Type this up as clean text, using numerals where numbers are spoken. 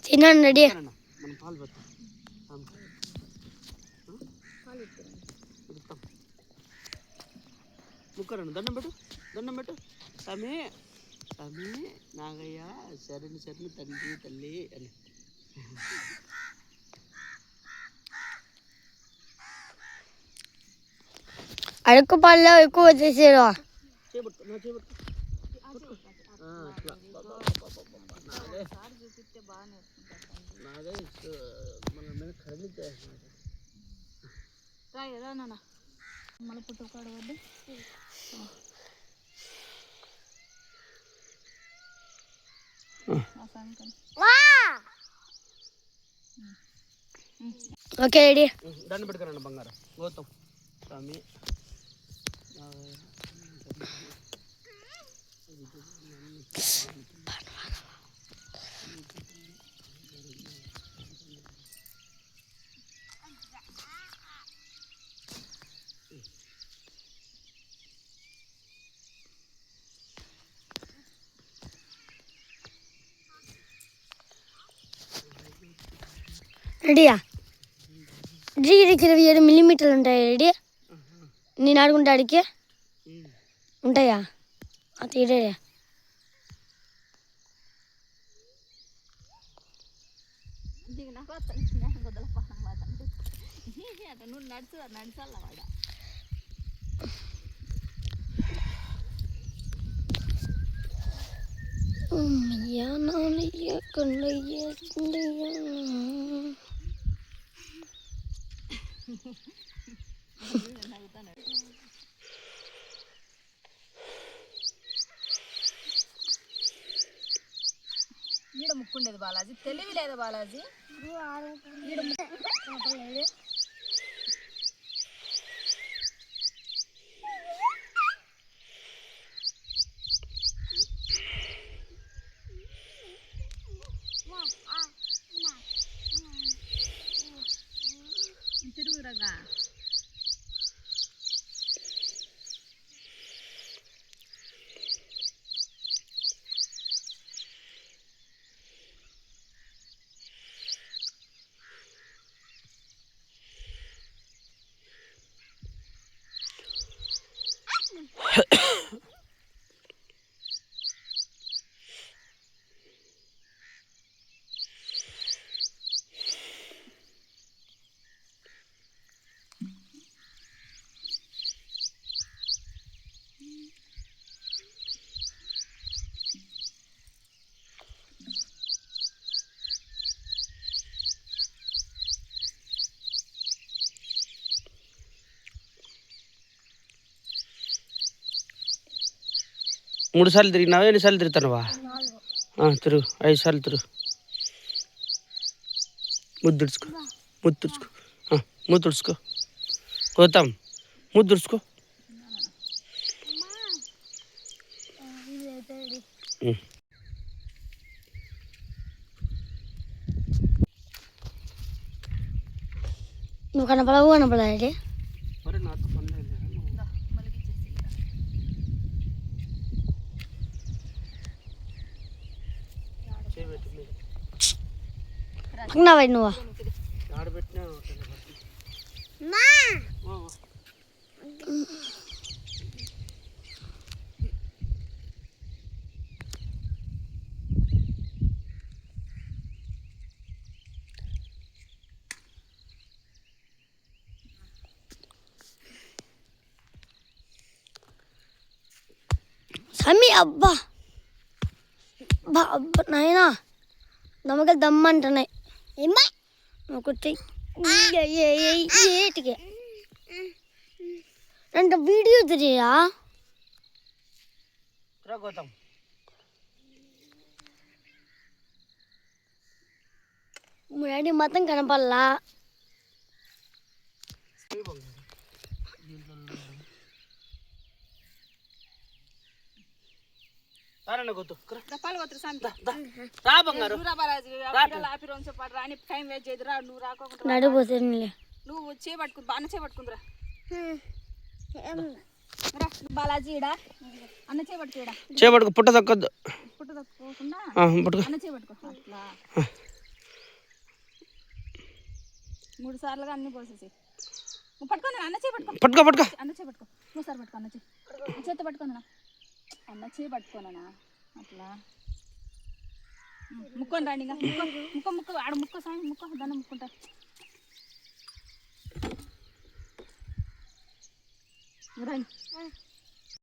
తినండి రెడీ. ముక్కరండి, దండం పెట్టు, దండం పెట్టు. స్వామి స్వామి నాగయ్య శరణు శరణు తండ్రి తల్లి అని. అరకు పళ్ళు ఎక్కువ వచ్చేసారు. Okay ready. దండం పెట్టుకురండి బంగారం. గౌతమ్ స్వామి రెడీయా? 27 మిల్లీమీటర్లు ఉంటాయి రెడీ. నేను ఆడుకుంటా ఆడికి ఉంటాయా? తీరే ఈడ ముక్కుండేది బాలాజీ, తెలివి లేదా బాలాజీ? ఈడ తిరుగురగా. మూడు సార్లు తిరిగినావా? ఎన్నిసార్లు తిరుగుతున్నావా? తిరుగు, 5 సార్లు తిరుగు. ముద్దుడుచుకో, ముద్దుడుచుకో, ముద్దుడుచుకో. గౌతమ్ ముద్దుడుచుకో. నువ్వు కనపడవు కనపడాలి. పక్కనవై నువ్వు సమ్మి. అబ్బా అబ్బా అబ్బా నాయనా, నమ్మకాలు దమ్మంటున్నాయి. ఒకటి ఏటికి అంటే వీడియో తిరియా డాడీ మొత్తం కనపడలా. నువ్వు చేపట్టుకుంది బాగా చేపట్టుకుందిరా. రా బాలాజీ ఈడ అన్న చేపట్టుకో ఈడ చేపట్టుకో, పుట్ట తగ్గొద్దు. పుట్టు తక్కువకుండా పట్టుకో. అన్న చేపట్టుకో అట్లా 3 సార్లుగా అన్ని పోసేసి పట్టుకోండి అన్న చేపట్టుకో. పట్టుకో పట్టుకో. అన్న చేపట్టుకో 3 సార్లు పట్టుకో. అన్న చేతి పట్టుకోనా అన్న చేపట్టుకోనా అట్లా ముక్కొని రాండి ఇంకా ముక్కు ఆడ ముక్కు సాయం ముక్కు దాన్ని ముక్కుంటా